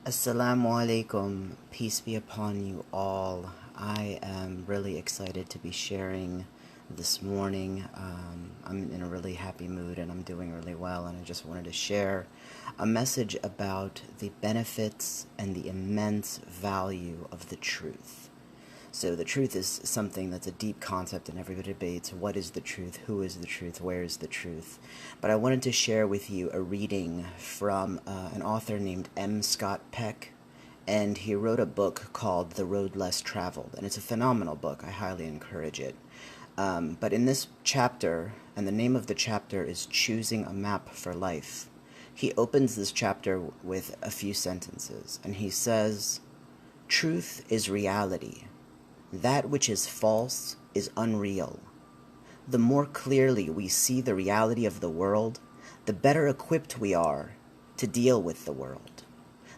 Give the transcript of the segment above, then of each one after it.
Assalamu alaikum, peace be upon you all. I am really excited to be sharing this morning. I'm in a really happy mood and I'm doing really well, and I just wanted to share a message about the benefits and the immense value of the truth. So the truth is something that's a deep concept, and everybody debates what is the truth, who is the truth, where is the truth. But I wanted to share with you a reading from an author named M. Scott Peck, and he wrote a book called The Road Less Traveled, and it's a phenomenal book. I highly encourage it. But in this chapter, and the name of the chapter is Choosing a Map for Life, he opens this chapter with a few sentences, and he says, "Truth is reality. That which is false is unreal. The more clearly we see the reality of the world, the better equipped we are to deal with the world.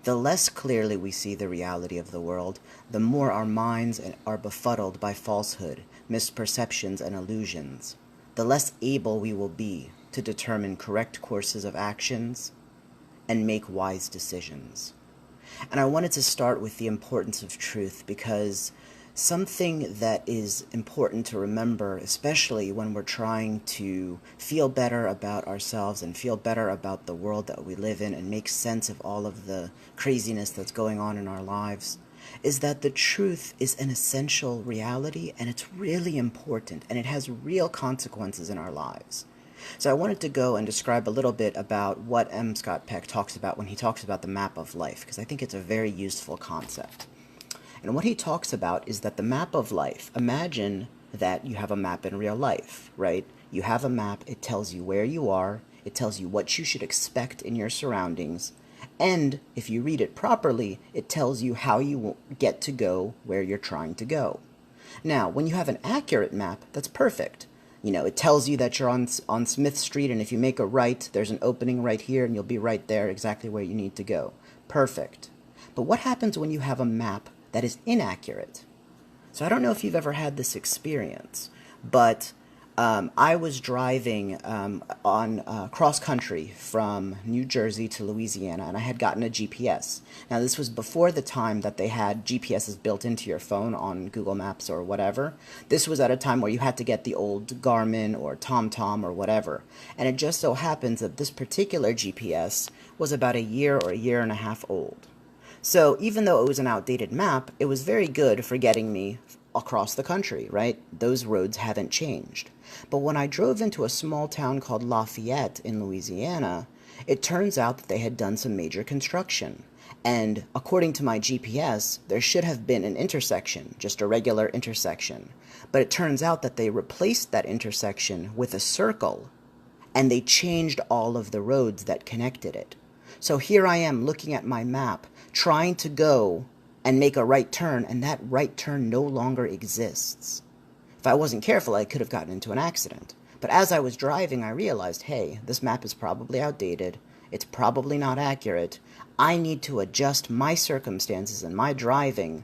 The less clearly we see the reality of the world, the more our minds are befuddled by falsehood, misperceptions, and illusions. The less able we will be to determine correct courses of actions and make wise decisions." And I wanted to start with the importance of truth because something that is important to remember, especially when we're trying to feel better about ourselves and feel better about the world that we live in and make sense of all of the craziness that's going on in our lives, is that the truth is an essential reality, and it's really important, and it has real consequences in our lives. So I wanted to go and describe a little bit about what M. Scott Peck talks about when he talks about the map of life, because I think it's a very useful concept. And what he talks about is that the map of life, imagine that you have a map in real life, right? You have a map, it tells you where you are, it tells you what you should expect in your surroundings, and if you read it properly, it tells you how you will get to go where you're trying to go. Now, when you have an accurate map, that's perfect. You know, it tells you that you're on Smith Street, and if you make a right, there's an opening right here, and you'll be right there exactly where you need to go. Perfect. But what happens when you have a map that is inaccurate? So I don't know if you've ever had this experience, but I was driving on cross country from New Jersey to Louisiana, and I had gotten a GPS. Now, this was before the time that they had GPSs built into your phone on Google Maps or whatever. This was at a time where you had to get the old Garmin or TomTom or whatever. And it just so happens that this particular GPS was about a year or a year and a half old. So even though it was an outdated map, it was very good for getting me across the country, right? Those roads haven't changed. But when I drove into a small town called Lafayette in Louisiana, it turns out that they had done some major construction. And according to my GPS, there should have been an intersection, just a regular intersection. But it turns out that they replaced that intersection with a circle, and they changed all of the roads that connected it. So here I am looking at my map, trying to go and make a right turn, and that right turn no longer exists. If I wasn't careful, I could have gotten into an accident. But as I was driving, I realized, hey, this map is probably outdated. It's probably not accurate. I need to adjust my circumstances and my driving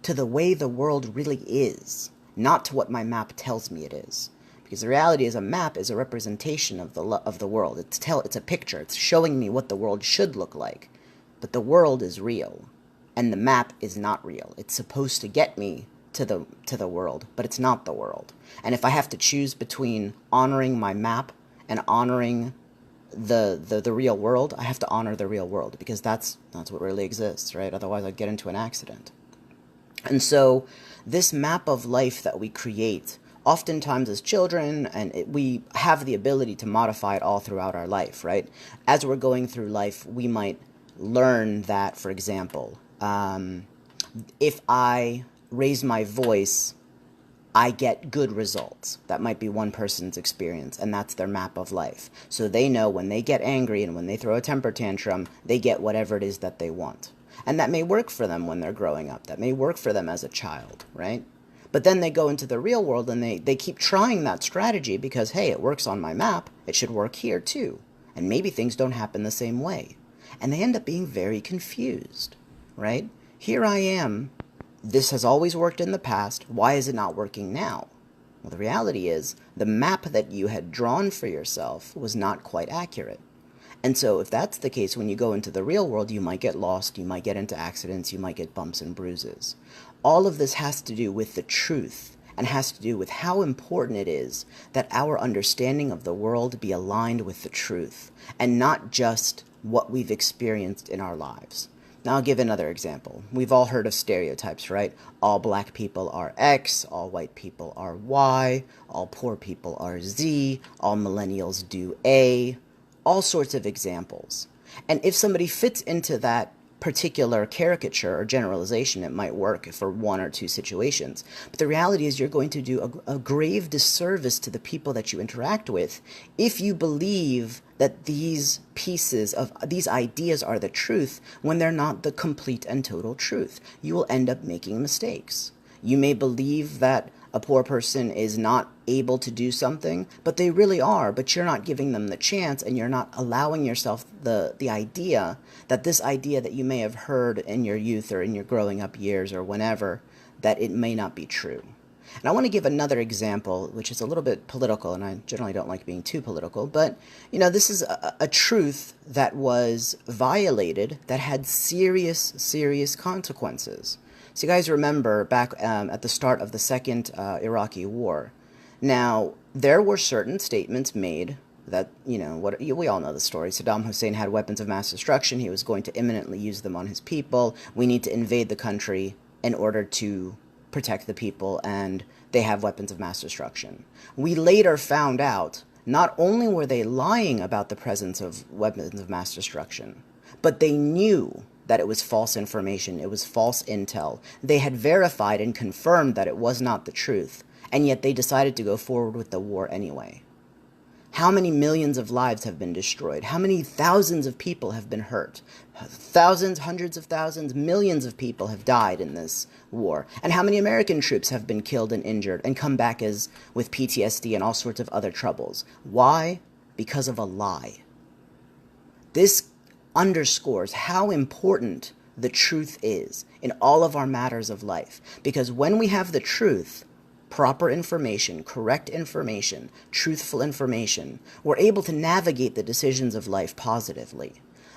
to the way the world really is, not to what my map tells me it is. Because the reality is a map is a representation of the world. It's a picture. It's showing me what the world should look like. But the world is real, and the map is not real. It's supposed to get me to the world, but it's not the world. And if I have to choose between honoring my map and honoring the real world, I have to honor the real world, because that's what really exists, right? Otherwise I'd get into an accident. And so this map of life that we create, oftentimes as children, and we have the ability to modify it all throughout our life, right? As we're going through life, we might learn that, for example, if I raise my voice, I get good results. That might be one person's experience, and that's their map of life. So they know when they get angry and when they throw a temper tantrum, they get whatever it is that they want. And that may work for them when they're growing up. That may work for them as a child, right? But then they go into the real world and they keep trying that strategy because, hey, it works on my map. It should work here too. And maybe things don't happen the same way. And they end up being very confused, right? Here I am. This has always worked in the past. Why is it not working now? Well, the reality is the map that you had drawn for yourself was not quite accurate. And so if that's the case, when you go into the real world, you might get lost, you might get into accidents, you might get bumps and bruises. All of this has to do with the truth and has to do with how important it is that our understanding of the world be aligned with the truth and not just what we've experienced in our lives. Now I'll give another example. We've all heard of stereotypes, right? All black people are X, all white people are Y, all poor people are Z, all millennials do A, all sorts of examples. And if somebody fits into that particular caricature or generalization, it might work for one or two situations. But the reality is you're going to do a grave disservice to the people that you interact with if you believe that these pieces of these ideas are the truth when they're not the complete and total truth. You will end up making mistakes. You may believe that a poor person is not able to do something, but they really are, but you're not giving them the chance, and you're not allowing yourself the idea that this idea that you may have heard in your youth or in your growing up years or whenever, that it may not be true. And I want to give another example, which is a little bit political, and I generally don't like being too political, but, this is a truth that was violated that had serious, serious consequences. So you guys remember back at the start of the second Iraqi war. Now, there were certain statements made that, we all know the story. Saddam Hussein had weapons of mass destruction. He was going to imminently use them on his people. We need to invade the country in order to protect the people, and they have weapons of mass destruction. We later found out not only were they lying about the presence of weapons of mass destruction, but they knew that it was false information, it was false intel. They had verified and confirmed that it was not the truth, and yet they decided to go forward with the war anyway. How many millions of lives have been destroyed? How many thousands of people have been hurt? Thousands, hundreds of thousands, millions of people have died in this war. And how many American troops have been killed and injured and come back with PTSD and all sorts of other troubles? Why? Because of a lie. This underscores how important the truth is in all of our matters of life. Because when we have the truth, proper information, correct information, truthful information, we're able to navigate the decisions of life positively.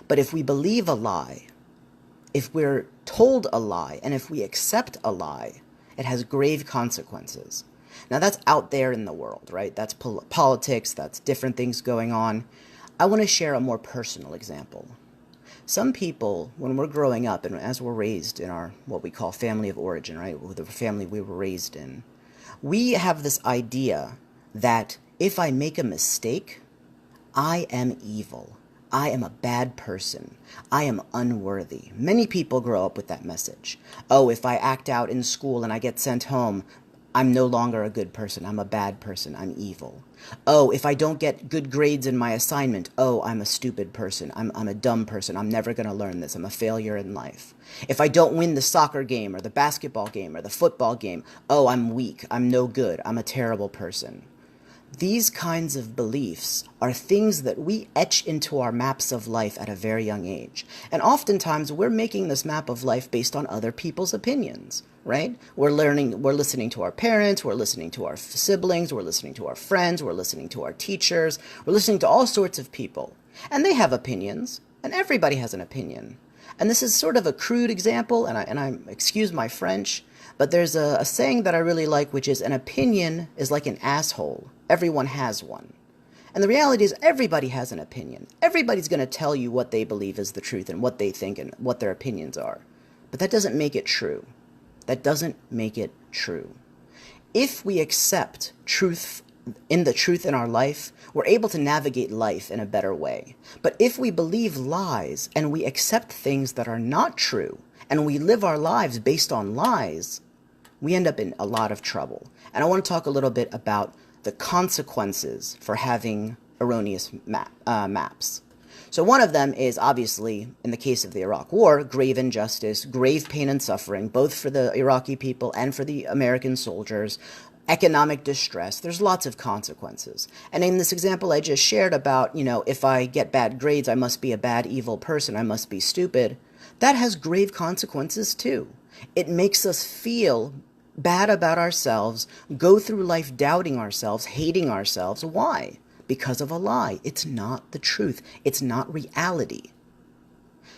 But if we believe a lie, if we're told a lie, and if we accept a lie, it has grave consequences. Now that's out there in the world, right? That's politics, that's different things going on. I want to share a more personal example. Some people, when we're growing up and as we're raised in our, what we call family of origin, right, the family we were raised in, we have this idea that if I make a mistake, I am evil. I am a bad person. I am unworthy. Many people grow up with that message. Oh, if I act out in school and I get sent home, I'm no longer a good person. I'm a bad person. I'm evil. Oh, if I don't get good grades in my assignment, oh, I'm a stupid person. I'm a dumb person. I'm never going to learn this. I'm a failure in life. If I don't win the soccer game or the basketball game or the football game, oh, I'm weak. I'm no good. I'm a terrible person. These kinds of beliefs are things that we etch into our maps of life at a very young age. And oftentimes we're making this map of life based on other people's opinions, right? We're listening to our parents, we're listening to our siblings, we're listening to our friends, we're listening to our teachers, we're listening to all sorts of people. And they have opinions, and everybody has an opinion. And this is sort of a crude example, and I excuse my French, but there's a saying that I really like, which is an opinion is like an asshole. Everyone has one. And the reality is everybody has an opinion. Everybody's going to tell you what they believe is the truth and what they think and what their opinions are. But that doesn't make it true. That doesn't make it true. If we accept truth in our life, we're able to navigate life in a better way. But if we believe lies and we accept things that are not true and we live our lives based on lies, we end up in a lot of trouble. And I want to talk a little bit about the consequences for having erroneous maps. So one of them is obviously, in the case of the Iraq War, grave injustice, grave pain and suffering, both for the Iraqi people and for the American soldiers, economic distress. There's lots of consequences. And in this example I just shared about, if I get bad grades, I must be a bad, evil person, I must be stupid. That has grave consequences too. It makes us feel bad about ourselves, go through life doubting ourselves, hating ourselves. Why? because of a lie. It's not the truth. It's not reality.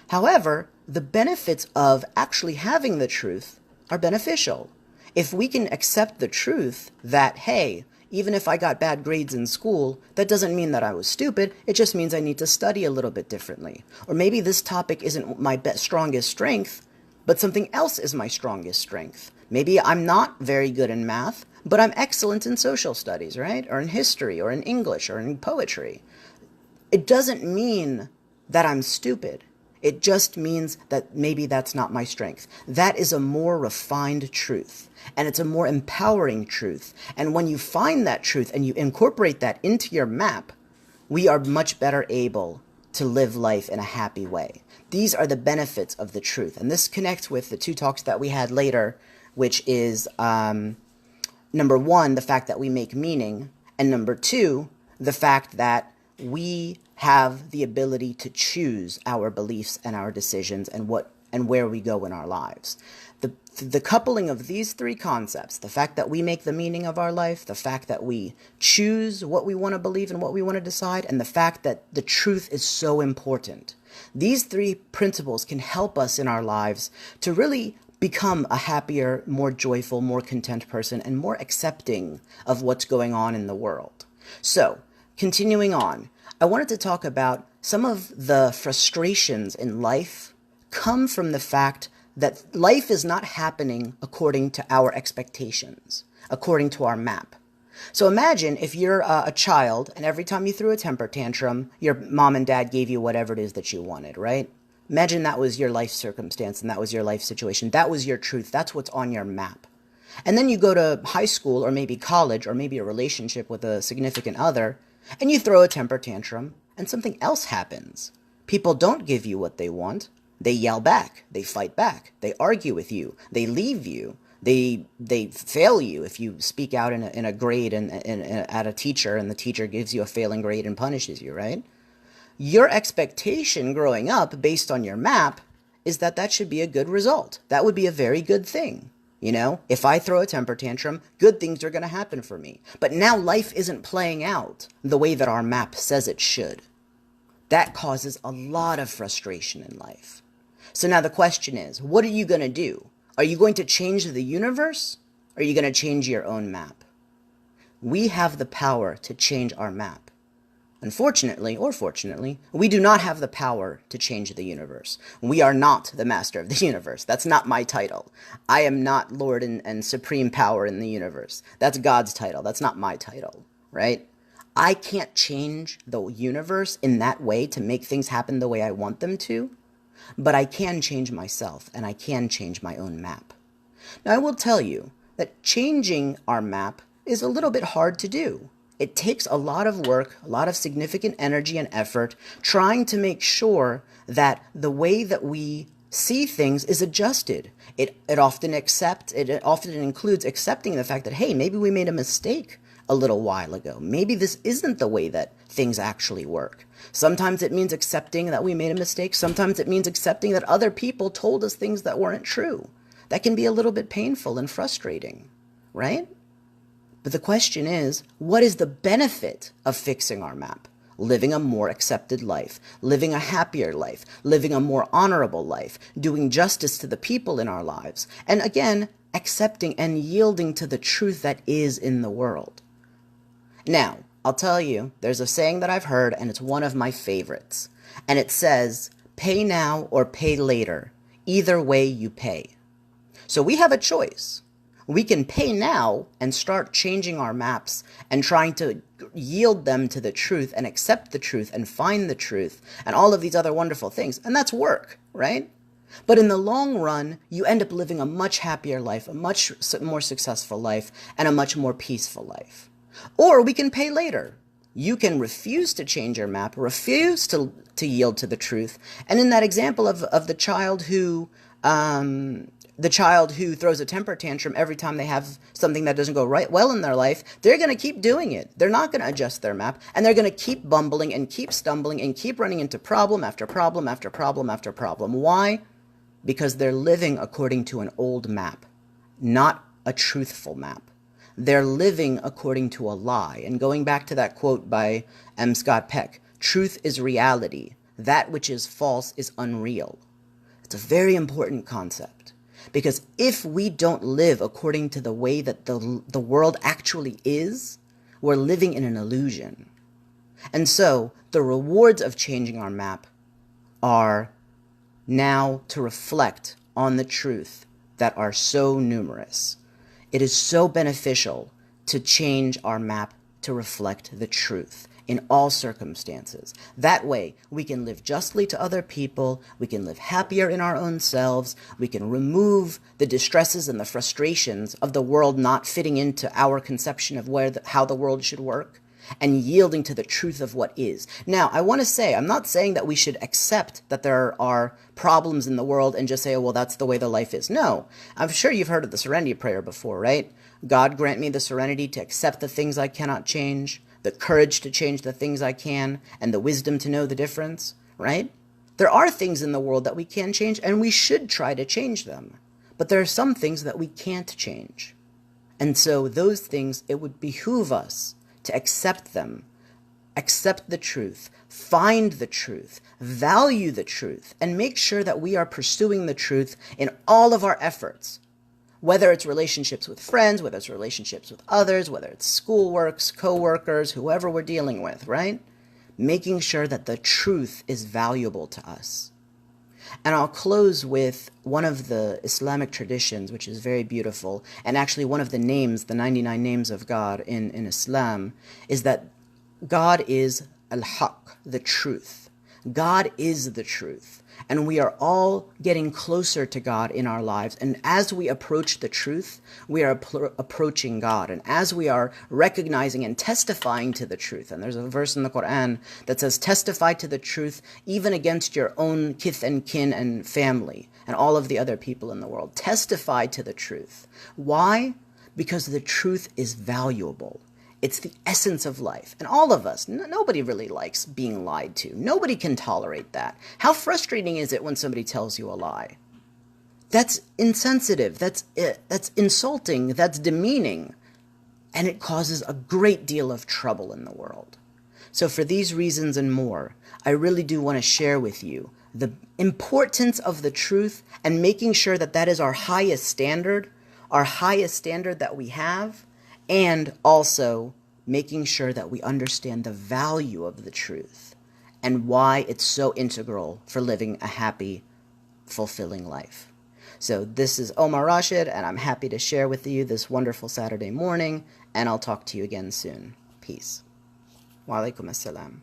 However, the benefits of actually having the truth are beneficial. If we can accept the truth that, hey, even if I got bad grades in school, that doesn't mean that I was stupid. It just means I need to study a little bit differently. Or maybe this topic isn't my strongest strength, but something else is my strongest strength. Maybe I'm not very good in math, but I'm excellent in social studies, right? Or in history, or in English, or in poetry. It doesn't mean that I'm stupid. It just means that maybe that's not my strength. That is a more refined truth, and it's a more empowering truth. And when you find that truth and you incorporate that into your map, we are much better able to live life in a happy way. These are the benefits of the truth. And this connects with the two talks that we had later, which is number one, the fact that we make meaning, and number two, the fact that we have the ability to choose our beliefs and our decisions and where we go in our lives. The coupling of these three concepts, the fact that we make the meaning of our life, the fact that we choose what we want to believe and what we want to decide, and the fact that the truth is so important. These three principles can help us in our lives to really become a happier, more joyful, more content person and more accepting of what's going on in the world. So, continuing on, I wanted to talk about some of the frustrations in life come from the fact that life is not happening according to our expectations, according to our map. So imagine if you're a child and every time you threw a temper tantrum, your mom and dad gave you whatever it is that you wanted, right? Imagine that was your life circumstance and that was your life situation. That was your truth. That's what's on your map. And then you go to high school or maybe college or maybe a relationship with a significant other, and you throw a temper tantrum and something else happens. People don't give you what they want. They yell back. They fight back. They argue with you. They leave you. They fail you if you speak out in a grade and at a teacher and the teacher gives you a failing grade and punishes you, right? Your expectation growing up based on your map is that that should be a good result. That would be a very good thing. You know, if I throw a temper tantrum, good things are going to happen for me. But now life isn't playing out the way that our map says it should. That causes a lot of frustration in life. So now the question is, what are you going to do? Are you going to change the universe? Or are you going to change your own map? We have the power to change our map. Unfortunately, or fortunately, we do not have the power to change the universe. We are not the master of the universe. That's not my title. I am not Lord and supreme power in the universe. That's God's title. That's not my title, right? I can't change the universe in that way to make things happen the way I want them to, but I can change myself and I can change my own map. Now, I will tell you that changing our map is a little bit hard to do. It takes a lot of work, a lot of significant energy and effort trying to make sure that the way that we see things is adjusted. It often includes accepting the fact that, hey, maybe we made a mistake a little while ago. Maybe this isn't the way that things actually work. Sometimes it means accepting that we made a mistake. Sometimes it means accepting that other people told us things that weren't true. That can be a little bit painful and frustrating, right? But the question is, what is the benefit of fixing our map? Living a more accepted life, living a happier life, living a more honorable life, doing justice to the people in our lives, and again, accepting and yielding to the truth that is in the world. Now, I'll tell you, there's a saying that I've heard, and it's one of my favorites. And it says, pay now or pay later. Either way you pay. So we have a choice. We can pay now and start changing our maps and trying to yield them to the truth and accept the truth and find the truth and all of these other wonderful things. And that's work, right? But in the long run, you end up living a much happier life, a much more successful life, and a much more peaceful life. Or we can pay later. You can refuse to change your map, refuse to yield to the truth. And in that example of the child who throws a temper tantrum every time they have something that doesn't go right well in their life, they're going to keep doing it. They're not going to adjust their map, and they're going to keep bumbling and keep stumbling and keep running into problem after problem after problem after problem. Why? Because they're living according to an old map, not a truthful map. they're living according to a lie. And going back to that quote by M. Scott Peck, truth is reality. That which is false is unreal. It's a very important concept. Because if we don't live according to the way that the world actually is, we're living in an illusion. And so the rewards of changing our map are now to reflect on the truth that are so numerous. It is so beneficial to change our map to reflect the truth in all circumstances. That way, we can live justly to other people, we can live happier in our own selves, we can remove the distresses and the frustrations of the world not fitting into our conception of how the world should work, and yielding to the truth of what is. Now, I want to say, I'm not saying that we should accept that there are problems in the world and just say, oh, well, that's the way the life is. No, I'm sure you've heard of the serenity prayer before, right? God grant me the serenity to accept the things I cannot change, the courage to change the things I can, and the wisdom to know the difference, right? There are things in the world that we can change, and we should try to change them. But there are some things that we can't change. And so those things, it would behoove us to accept them, accept the truth, find the truth, value the truth, and make sure that we are pursuing the truth in all of our efforts. Whether it's relationships with friends, whether it's relationships with others, whether it's schoolworks, co-workers, whoever we're dealing with, right? Making sure that the truth is valuable to us. And I'll close with one of the Islamic traditions, which is very beautiful, and actually one of the names, the 99 names of God in Islam, is that God is al-Haq, the truth. God is the truth. And we are all getting closer to God in our lives. And as we approach the truth, we are approaching God. And as we are recognizing and testifying to the truth, and there's a verse in the Quran that says, testify to the truth even against your own kith and kin and family and all of the other people in the world. Testify to the truth. Why? Because the truth is valuable. It's the essence of life. And all of us, nobody really likes being lied to. Nobody can tolerate that. How frustrating is it when somebody tells you a lie? That's insensitive. That's insulting. That's demeaning. And it causes a great deal of trouble in the world. So for these reasons and more, I really do want to share with you the importance of the truth and making sure that that is our highest standard that we have, and also making sure that we understand the value of the truth and why it's so integral for living a happy, fulfilling life. So this is Omar Rashid, and I'm happy to share with you this wonderful Saturday morning, and I'll talk to you again soon. Peace. Wa alaikum assalam.